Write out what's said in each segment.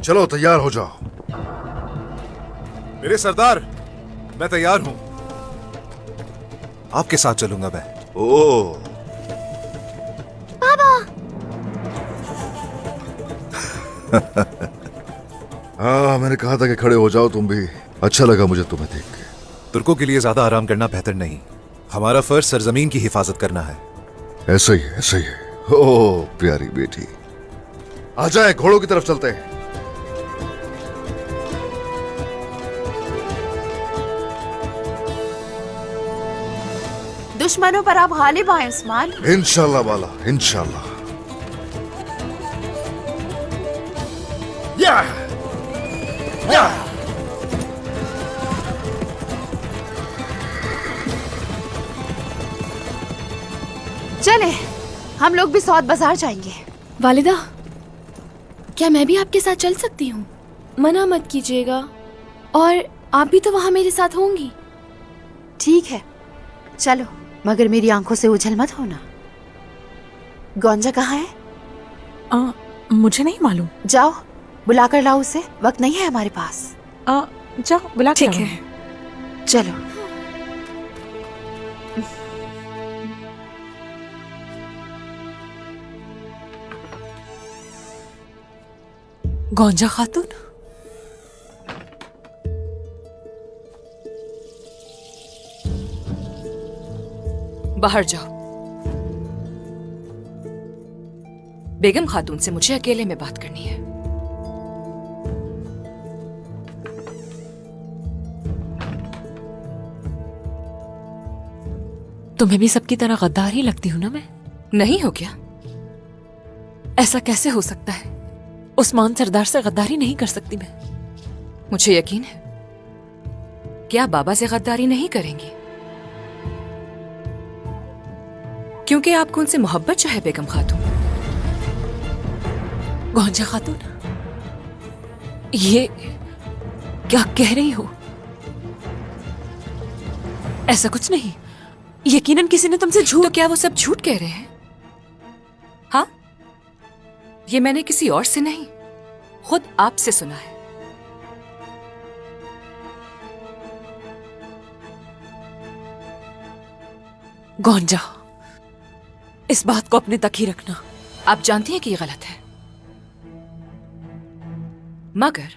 चलो तैयार हो जाओ। मेरे सरदार, मैं तैयार हूं। आपके साथ चलूंगा मैं। ओ पापा। हाँ, मैंने कहा था कि खड़े हो जाओ तुम भी। अच्छा लगा मुझे तुम्हें देख के। तुर्कों के लिए ज्यादा आराम करना बेहतर नहीं। हमारा फर्ज सरजमीन की हिफाजत करना है। ऐसा ही है, ऐसा ही है। ओ प्यारी बेटी, आ जाए, घोड़ों की तरफ चलते हैं। दुश्मनों पर आप गालिब आए उस्मान। इंशाल्लाह वाला, इंशाल्लाह। या या चले, हम लोग भी सौद बाजार जाएंगे। वालिदा, क्या मैं भी आपके साथ चल सकती हूँ? मना मत कीजिएगा, और आप भी तो वहाँ मेरे साथ होंगी। ठीक है, चलो, मगर मेरी आंखों से उछल मत होना। गौंजा कहाँ है? मुझे नहीं मालूम। जाओ, बुला कर लाओ उसे, वक्त नहीं है हमारे पास। जाओ बुला के ठीक लाओ। है। चलो। गौंजा खातून, बाहर जाओ। बेगम खातून से मुझे अकेले में बात करनी है। तुम्हें भी सबकी तरह गद्दार ही लगती हूँ ना मैं? नहीं हो क्या? ऐसा कैसे हो सकता है? उस्मान सरदार से गद्दारी नहीं कर सकती मैं। मुझे यकीन है कि आप बाबा से गद्दारी नहीं करेंगी, क्योंकि आपको उनसे मोहब्बत जो है बेगम खातून। गौंजा खातून, ये क्या कह रही हो? ऐसा कुछ नहीं। यकीनन किसी ने तुमसे झूठ। तो क्या वो सब झूठ कह रहे हैं? हाँ, ये मैंने किसी और से नहीं, खुद आपसे सुना है। गौंजा, इस बात को अपने तक ही रखना। आप जानती हैं कि ये गलत है, मगर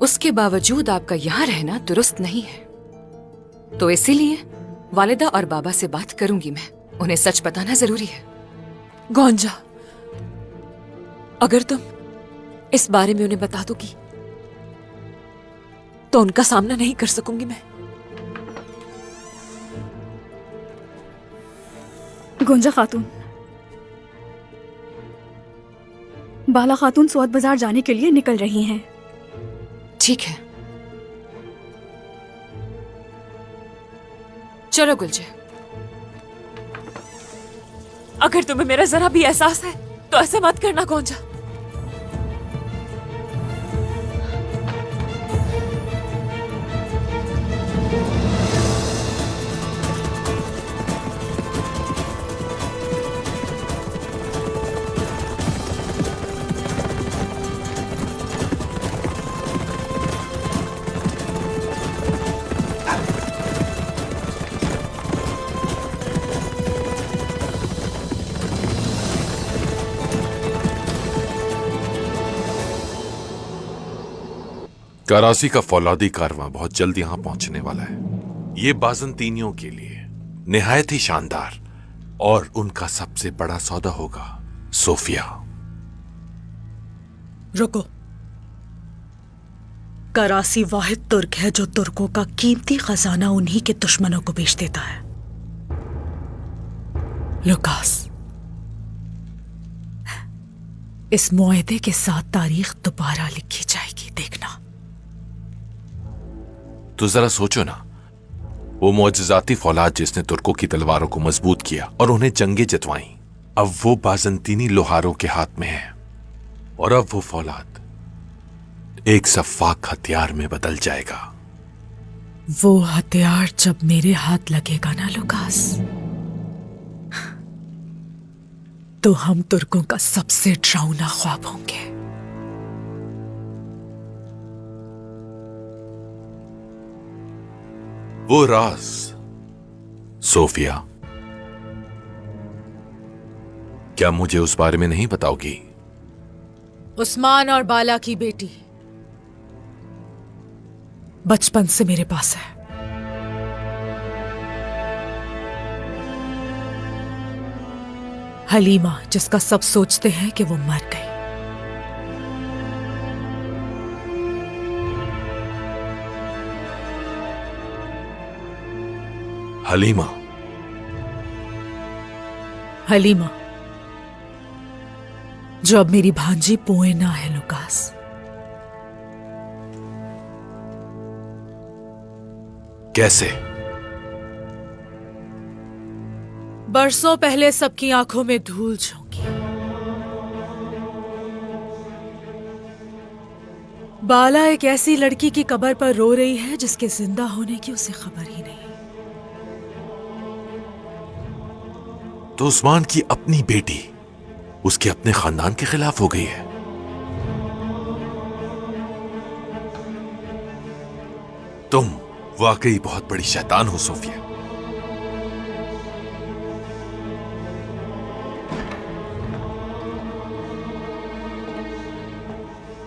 उसके बावजूद आपका यहां रहना दुरुस्त नहीं है। तो इसीलिए वालिदा और बाबा से बात करूंगी मैं। उन्हें सच बताना जरूरी है। गौंजा, अगर तुम इस बारे में उन्हें बता दोगी तो उनका सामना नहीं कर सकूंगी मैं। गुंजा खातून, बाला खातून सौद बाजार जाने के लिए निकल रही हैं। ठीक है, चलो गुलजे। अगर तुम्हें मेरा जरा भी एहसास है तो ऐसे मत करना गौंजा। कराची का फौलादी कारवां बहुत जल्द यहां पहुंचने वाला है। ये बाजंतीनियों के लिए निहायत ही शानदार और उनका सबसे बड़ा सौदा होगा सोफिया। रुको, कराची वाहिद तुर्क है जो तुर्कों का कीमती खजाना उन्हीं के दुश्मनों को बेच देता है। लुकास, इस मुआहदे के साथ तारीख दोबारा लिखी जाएगी, देखना। तो जरा सोचो ना, वो मुअज्जिजाती फौलाद जिसने तुर्कों की तलवारों को मजबूत किया और उन्हें जंगें जितवाईं, अब वो बाजंतीनी लोहारों के हाथ में है। और अब वो फौलाद एक सफाक हथियार में बदल जाएगा। वो हथियार जब मेरे हाथ लगेगा ना लुकास, तो हम तुर्कों का सबसे डरावना ख्वाब होंगे। वो राज सोफिया, क्या मुझे उस बारे में नहीं बताओगी? उस्मान और बाला की बेटी बचपन से मेरे पास है। हलीमा, जिसका सब सोचते हैं कि वो मर गई। हलीमा? हलीमा जो अब मेरी भांजी पोएना है लुकास। कैसे? बरसों पहले सबकी आंखों में धूल झोंकी। बाला एक ऐसी लड़की की कब्र पर रो रही है जिसके जिंदा होने की उसे खबर ही नहीं। तो उस्मान की अपनी बेटी उसके अपने खानदान के खिलाफ हो गई है। तुम वाकई बहुत बड़ी शैतान हो सोफिया।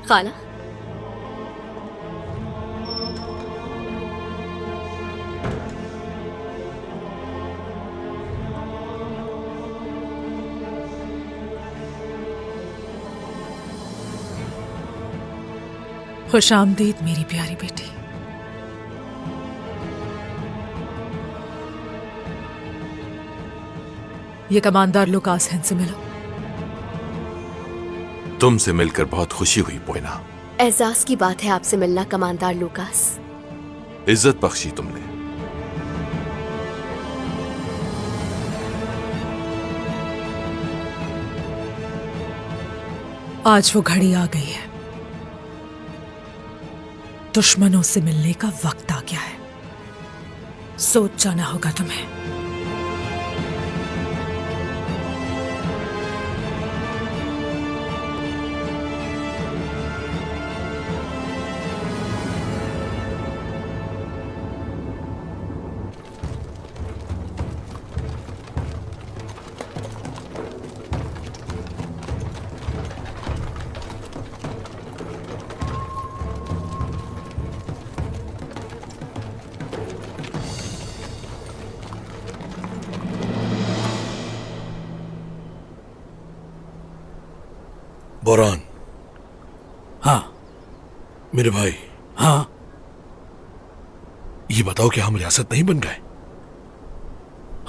खाला, खुश आमदीद मेरी प्यारी बेटी। ये कमांडर लुकास हैं, से मिलो। तुमसे मिलकर बहुत खुशी हुई पोइना। एजाज की बात है आपसे मिलना कमांडर लुकास। इज्जत बख्शी तुमने। आज वो घड़ी आ गई है। दुश्मनों से मिलने का वक्त आ गया है। सोच जाना होगा तुम्हें। बोरान। हाँ मेरे भाई, हाँ, ये बताओ कि हम रियासत नहीं बन गए?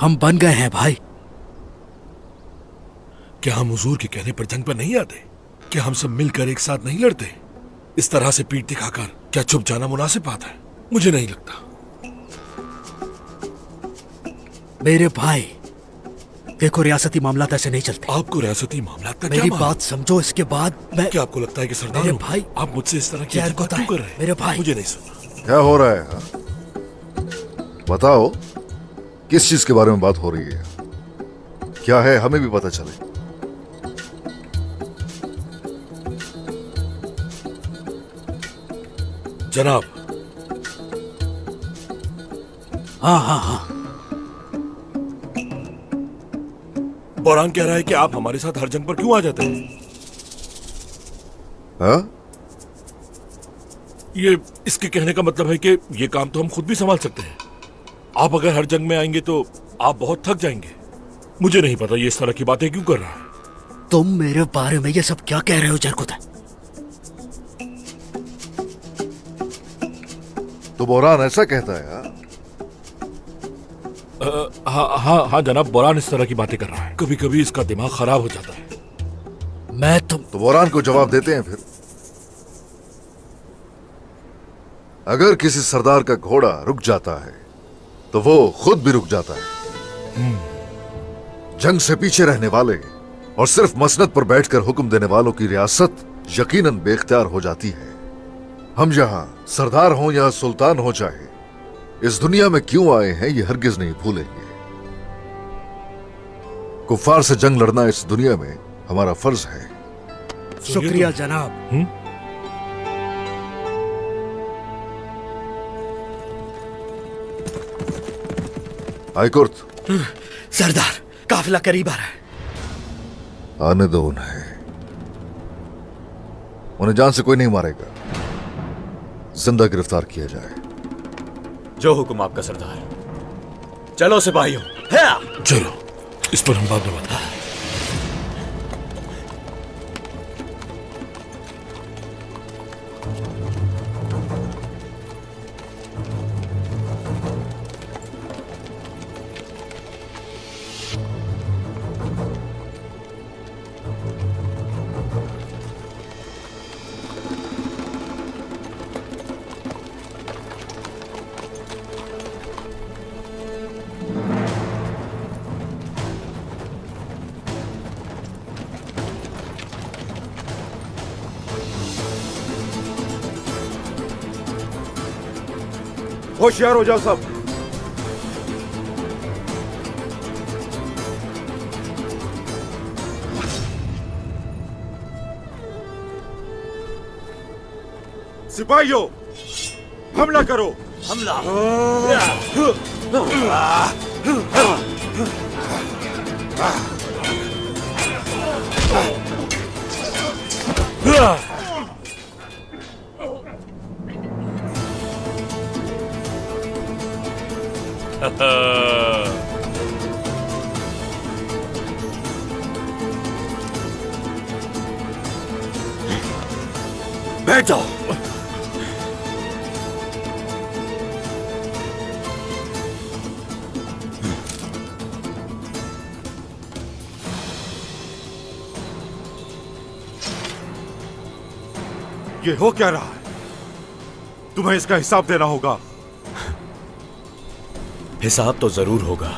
हम बन गए हैं भाई। क्या हम हुजूर के कहने पर जंग पर नहीं आते? क्या हम सब मिलकर एक साथ नहीं लड़ते? इस तरह से पीठ दिखाकर क्या चुप जाना मुनासिब बात है? मुझे नहीं लगता। मेरे भाई, देखो रियासती मामलात ऐसे नहीं चलते। आपको रियासती मामलात का मेरी क्या बात समझो, इसके बाद मैं। क्या आपको लगता है कि सरदार मेरे हूं? भाई, आप मुझसे इस तरह की खैर को बात क्यों कर रहे हैं? मेरे भाई, मुझे नहीं सुना। क्या हो रहा है? हाँ? बताओ, किस चीज के बारे में बात हो रही है? क्या है, हमें भी पता चले। जनाब। हाँ हाँ हाँ, बोरान कह रहा है कि आप हमारे साथ हर जंग पर क्यों आ जाते हैं? हाँ? ये इसके कहने का मतलब है कि ये काम तो हम खुद भी संभाल सकते हैं। आप अगर हर जंग में आएंगे तो आप बहुत थक जाएंगे। मुझे नहीं पता ये इस तरह की बातें क्यों कर रहा है। तुम मेरे बारे में ये सब क्या कह रहे हो जरकुत? तो बोरान ऐसा कहता है? हाँ? हाँ जनाब, बोरान इस तरह की बातें कर रहा है। कभी कभी इसका दिमाग खराब हो जाता है। मैं तो बोरान को जवाब देते हैं फिर। अगर किसी सरदार का घोड़ा रुक जाता है तो वो खुद भी रुक जाता है। जंग से पीछे रहने वाले और सिर्फ मसनद पर बैठकर हुक्म देने वालों की रियासत यकीनन बेख्तियार हो जाती है। हम यहां सरदार हों या सुल्तान हो, चाहे इस दुनिया में क्यों आए हैं ये हरगिज नहीं भूलेंगे। कुफ्फार से जंग लड़ना इस दुनिया में हमारा फर्ज है। शुक्रिया जनाब। आयकुर्त, सरदार, काफिला करीब आ रहा है। आने दो उन्हें जान से कोई नहीं मारेगा, जिंदा गिरफ्तार किया जाए। जो हुक्म आपका सरदार। चलो सिपाहियों। चलो, इस पर हम बाद में बात करें। होशियार हो जाओ सब। सिपाहियों, हमला करो। हमला। बैठ जाओ। ये हो क्या रहा है? तुम्हें इसका हिसाब देना होगा। हिसाब तो जरूर होगा,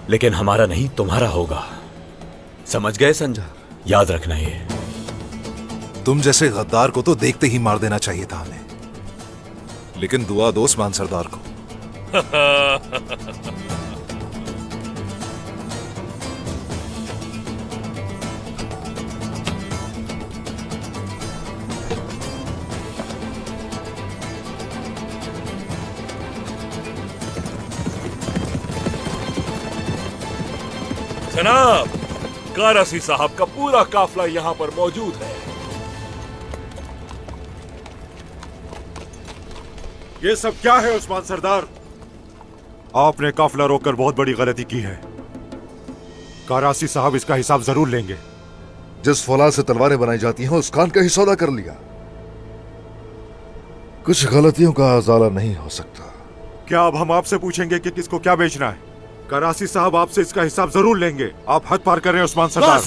लेकिन हमारा नहीं, तुम्हारा होगा। समझ गए संजय? याद रखना ये। तुम जैसे गद्दार को तो देखते ही मार देना चाहिए था हमें, लेकिन दुआ दो उस्मान सरदार को। जनाब, कारसी साहब का पूरा काफिला यहाँ पर मौजूद है। ये सब क्या है उस्मान सरदार? आपने काफिला रोककर बहुत बड़ी गलती की है। कारासी साहब इसका हिसाब जरूर लेंगे। जिस फौलाद से तलवारें बनाई जाती हैं उस कान का ही सौदा कर लिया। कुछ गलतियों का अजाला नहीं हो सकता। क्या अब हम आपसे पूछेंगे कि किसको क्या बेचना है? करासी साहब आपसे इसका हिसाब जरूर लेंगे। आप हद पार कर रहे हैं उस्मान सरदार।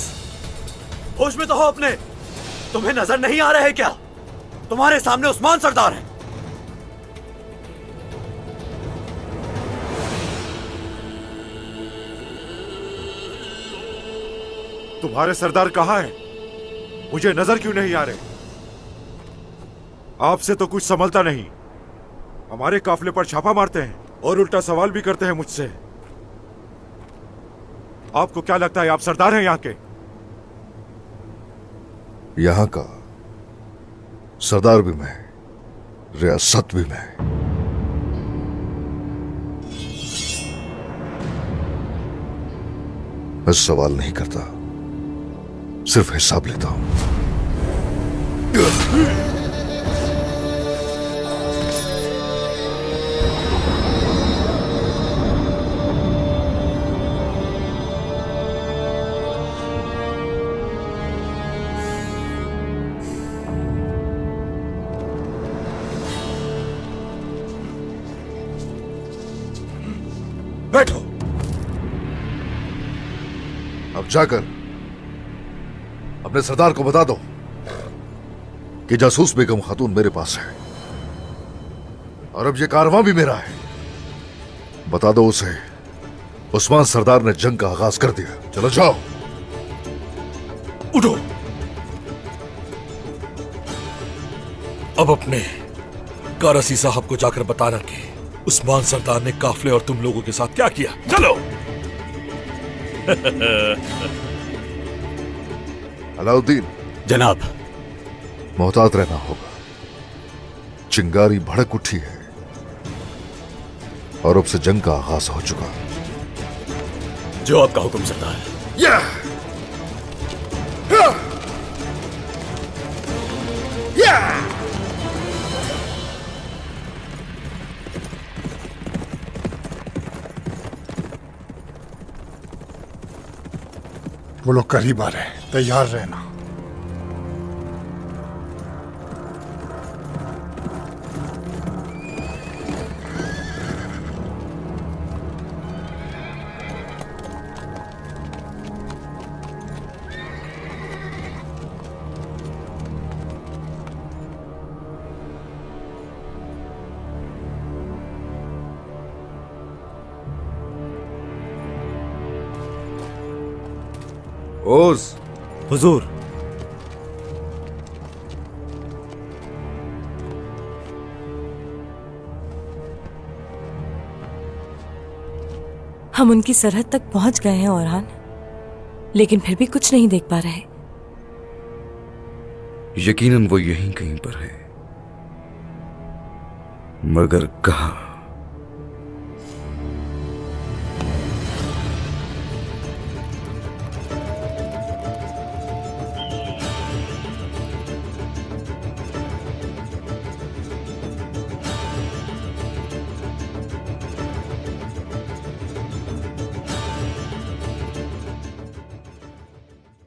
होश में तो हो अपने। तुम्हें नजर नहीं आ रहा है क्या? तुम्हारे सामने उस्मान सरदार है। तुम्हारे सरदार कहाँ हैं? मुझे नजर क्यों नहीं आ रहे? आपसे तो कुछ संभलता नहीं। हमारे काफिले पर छापा मारते हैं और उल्टा सवाल भी करते हैं मुझसे। आपको क्या लगता है आप सरदार हैं यहाँ के? यहां का सरदार भी मैं, रियासत भी मैं। मैं सवाल नहीं करता, सिर्फ हिसाब लेता हूं। बैठो। अब जाकर अपने सरदार को बता दो कि जासूस बेगम खातून मेरे पास है और अब ये कारवां भी मेरा है। बता दो उसे उस्मान सरदार ने जंग का आगाज कर दिया। चलो जाओ। उठो। अब अपने कारसी साहब को जाकर बताना कि उस्मान सरदार ने काफिले और तुम लोगों के साथ क्या किया। चलो। अलाउद्दीन, जनाब। मोहतात रहना होगा। चिंगारी भड़क उठी है और अब से जंग का आगाज हो चुका। जो आपका हुक्म सरदार। वो लोग करीब आ रहे हैं, तैयार रहना। ओस, हुजूर। हम उनकी सरहद तक पहुंच गए हैं ओरहान, लेकिन फिर भी कुछ नहीं देख पा रहे। यकीनन वो यहीं कहीं पर है, मगर कहाँ?